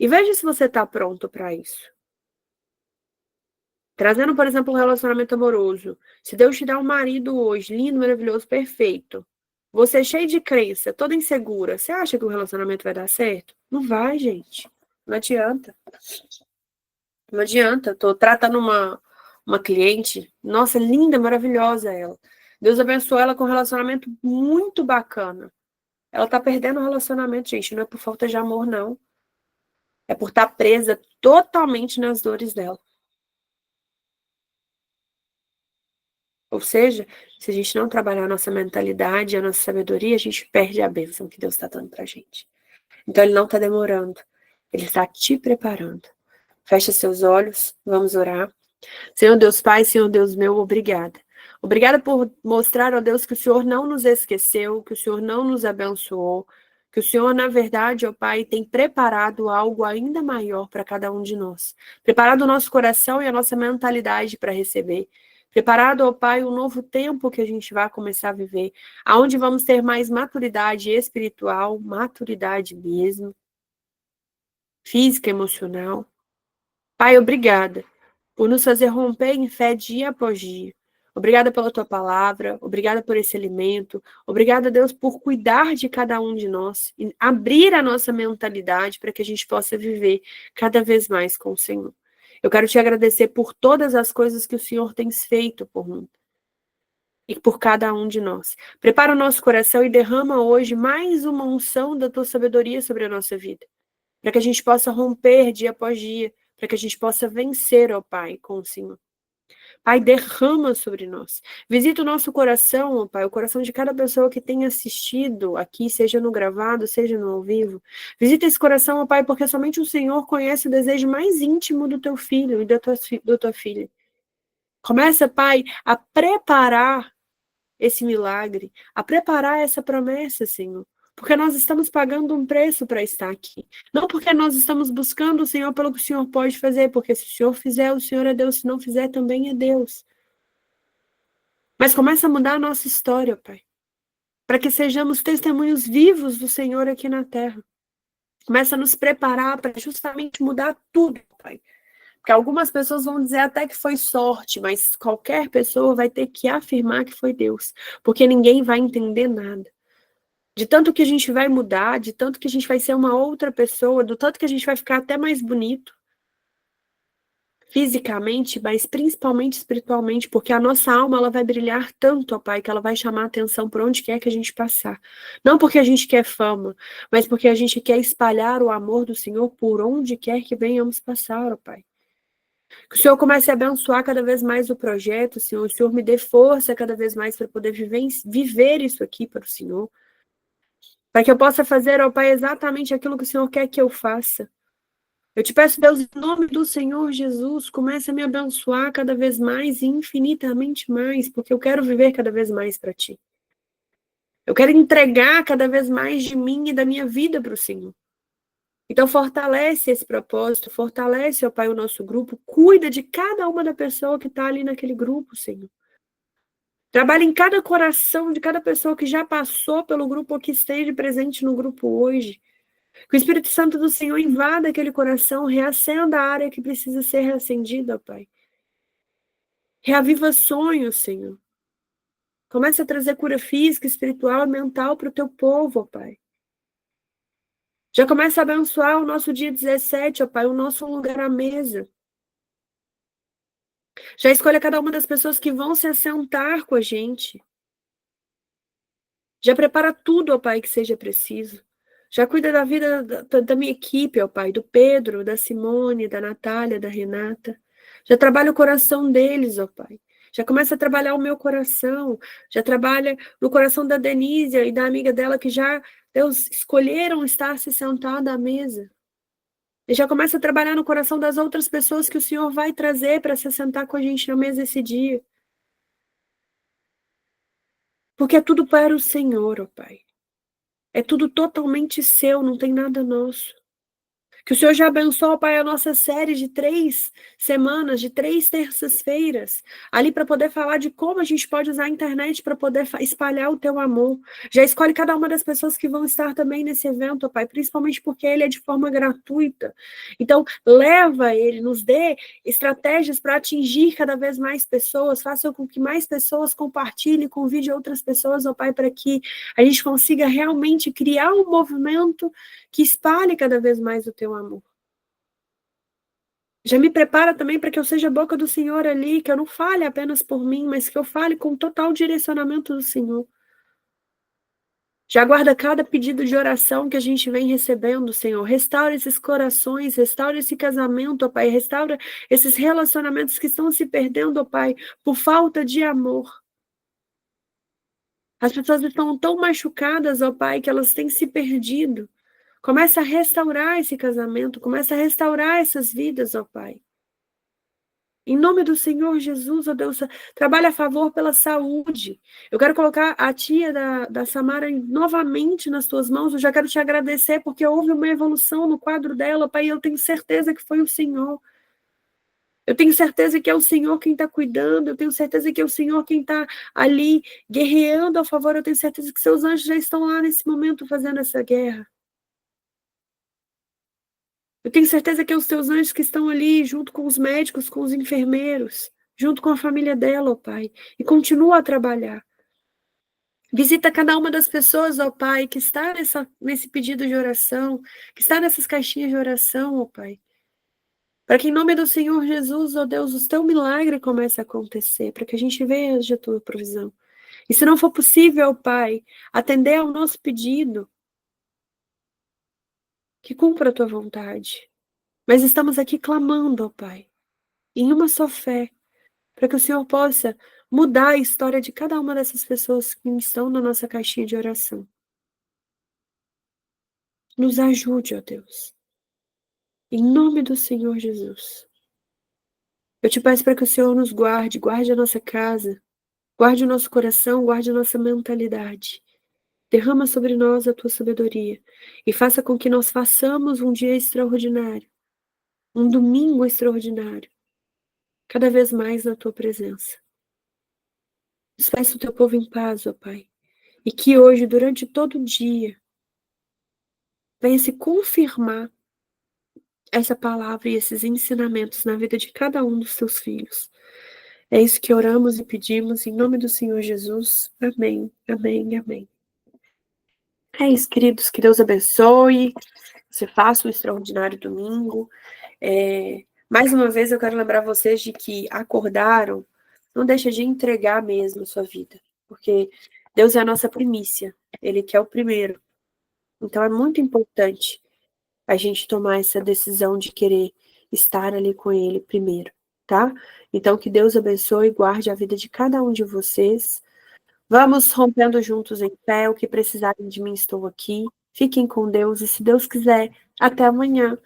E veja se você está pronto para isso. Trazendo, por exemplo, um relacionamento amoroso. Se Deus te dá um marido hoje, lindo, maravilhoso, perfeito. Você é cheio de crença, toda insegura. Você acha que o relacionamento vai dar certo? Não vai, gente. Não adianta. Não adianta. Tô tratando uma cliente. Nossa, linda, maravilhosa ela. Deus abençoou ela com um relacionamento muito bacana. Ela tá perdendo o relacionamento, gente. Não é por falta de amor, não. É por estar presa totalmente nas dores dela. Ou seja, se a gente não trabalhar a nossa mentalidade, a nossa sabedoria, a gente perde a bênção que Deus está dando pra gente. Então, Ele não está demorando. Ele está te preparando. Feche seus olhos, vamos orar. Senhor Deus Pai, Senhor Deus meu, obrigada. Obrigada por mostrar, ó Deus, que o Senhor não nos esqueceu, que o Senhor não nos abençoou, que o Senhor, na verdade, ó Pai, tem preparado algo ainda maior para cada um de nós. Preparado o nosso coração e a nossa mentalidade para receber. Preparado, ó Pai, um novo tempo que a gente vai começar a viver, aonde vamos ter mais maturidade espiritual, maturidade mesmo, física, emocional. Pai, obrigada por nos fazer romper em fé dia após dia. Obrigada pela tua palavra, obrigada por esse alimento, obrigada, Deus, por cuidar de cada um de nós e abrir a nossa mentalidade para que a gente possa viver cada vez mais com o Senhor. Eu quero te agradecer por todas as coisas que o Senhor tem feito por mim e por cada um de nós. Prepara o nosso coração e derrama hoje mais uma unção da tua sabedoria sobre a nossa vida, para que a gente possa romper dia após dia, para que a gente possa vencer, ó Pai, com o Senhor. Pai, derrama sobre nós. Visita o nosso coração, ó Pai, o coração de cada pessoa que tem assistido aqui, seja no gravado, seja no ao vivo. Visita esse coração, ó Pai, porque somente o Senhor conhece o desejo mais íntimo do teu filho e da tua filha. Começa, Pai, a preparar esse milagre, a preparar essa promessa, Senhor. Porque nós estamos pagando um preço para estar aqui. Não porque nós estamos buscando o Senhor pelo que o Senhor pode fazer, porque se o Senhor fizer, o Senhor é Deus, se não fizer, também é Deus. Mas começa a mudar a nossa história, Pai, para que sejamos testemunhos vivos do Senhor aqui na terra. Começa a nos preparar para justamente mudar tudo, Pai. Porque algumas pessoas vão dizer até que foi sorte, mas qualquer pessoa vai ter que afirmar que foi Deus, porque ninguém vai entender nada. De tanto que a gente vai mudar, de tanto que a gente vai ser uma outra pessoa, do tanto que a gente vai ficar até mais bonito. Fisicamente, mas principalmente espiritualmente, porque a nossa alma ela vai brilhar tanto, ó Pai, que ela vai chamar a atenção por onde quer que a gente passar. Não porque a gente quer fama, mas porque a gente quer espalhar o amor do Senhor por onde quer que venhamos passar, ó Pai. Que o Senhor comece a abençoar cada vez mais o projeto, Senhor. O Senhor me dê força cada vez mais para poder viver isso aqui para o Senhor. Para que eu possa fazer, ó Pai, exatamente aquilo que o Senhor quer que eu faça. Eu te peço, Deus, em nome do Senhor Jesus, comece a me abençoar cada vez mais e infinitamente mais, porque eu quero viver cada vez mais para Ti. Eu quero entregar cada vez mais de mim e da minha vida para o Senhor. Então, fortalece esse propósito, fortalece, ó Pai, o nosso grupo, cuida de cada uma da pessoa que está ali naquele grupo, Senhor. Trabalha em cada coração de cada pessoa que já passou pelo grupo ou que esteja presente no grupo hoje. Que o Espírito Santo do Senhor invada aquele coração, reacenda a área que precisa ser reacendida, Pai. Reaviva sonhos, Senhor. Comece a trazer cura física, espiritual e mental para o teu povo, ó Pai. Já começa a abençoar o nosso dia 17, ó Pai, o nosso lugar à mesa. Já escolha cada uma das pessoas que vão se assentar com a gente. Já prepara tudo, ó Pai, que seja preciso. Já cuida da vida da minha equipe, ó Pai, do Pedro, da Simone, da Natália, da Renata. Já trabalha o coração deles, ó Pai. Já começa a trabalhar o meu coração. Já trabalha no coração da Denise e da amiga dela que já, Deus, escolheram estar se sentada à mesa. E já começa a trabalhar no coração das outras pessoas que o Senhor vai trazer para se sentar com a gente na mesa esse dia. Porque é tudo para o Senhor, ó Pai. É tudo totalmente seu, não tem nada nosso. Que o Senhor já abençoe, Pai, a nossa série de 3 semanas, de 3 terças-feiras, ali para poder falar de como a gente pode usar a internet para poder espalhar o teu amor. Já escolhe cada uma das pessoas que vão estar também nesse evento, Pai, principalmente porque ele é de forma gratuita. Então, leva ele, nos dê estratégias para atingir cada vez mais pessoas, faça com que mais pessoas compartilhem, convide outras pessoas, ó Pai, para que a gente consiga realmente criar um movimento que espalhe cada vez mais o teu amor. Já me prepara também para que eu seja a boca do Senhor ali, que eu não fale apenas por mim, mas que eu fale com total direcionamento do Senhor. Já guarda cada pedido de oração que a gente vem recebendo, Senhor. Restaura esses corações, restaura esse casamento, ó Pai. Restaura esses relacionamentos que estão se perdendo, ó Pai, por falta de amor. As pessoas estão tão machucadas, ó Pai, que elas têm se perdido. Começa a restaurar esse casamento, começa a restaurar essas vidas, ó Pai. Em nome do Senhor Jesus, ó Deus, trabalha a favor pela saúde. Eu quero colocar a tia da Samara novamente nas tuas mãos. Eu já quero te agradecer porque houve uma evolução no quadro dela, Pai, e eu tenho certeza que foi o Senhor. Eu tenho certeza que é o Senhor quem está cuidando, eu tenho certeza que é o Senhor quem está ali guerreando a favor, eu tenho certeza que seus anjos já estão lá nesse momento fazendo essa guerra. Eu tenho certeza que é os teus anjos que estão ali, junto com os médicos, com os enfermeiros, junto com a família dela, ó Pai, e continua a trabalhar. Visita cada uma das pessoas, ó Pai, que está nesse pedido de oração, que está nessas caixinhas de oração, ó Pai. Para que em nome do Senhor Jesus, ó Deus, o teu milagre comece a acontecer, para que a gente veja a tua provisão. E se não for possível, ó Pai, atender ao nosso pedido, que cumpra a tua vontade. Mas estamos aqui clamando, ó Pai, em uma só fé, para que o Senhor possa mudar a história de cada uma dessas pessoas que estão na nossa caixinha de oração. Nos ajude, ó Deus. Em nome do Senhor Jesus. Eu te peço para que o Senhor nos guarde, guarde a nossa casa, guarde o nosso coração, guarde a nossa mentalidade. Derrama sobre nós a tua sabedoria e faça com que nós façamos um dia extraordinário, um domingo extraordinário, cada vez mais na tua presença. Despeça o teu povo em paz, ó Pai. E que hoje, durante todo o dia, venha se confirmar essa palavra e esses ensinamentos na vida de cada um dos teus filhos. É isso que oramos e pedimos em nome do Senhor Jesus. Amém, amém, amém. É isso, queridos, que Deus abençoe, você faça um extraordinário domingo. Mais uma vez eu quero lembrar vocês de que acordaram, não deixa de entregar mesmo a sua vida, porque Deus é a nossa primícia, Ele que é o primeiro. Então é muito importante a gente tomar essa decisão de querer estar ali com Ele primeiro, tá? Então que Deus abençoe e guarde a vida de cada um de vocês. Vamos rompendo juntos em fé, o que precisarem de mim estou aqui. Fiquem com Deus e se Deus quiser, até amanhã.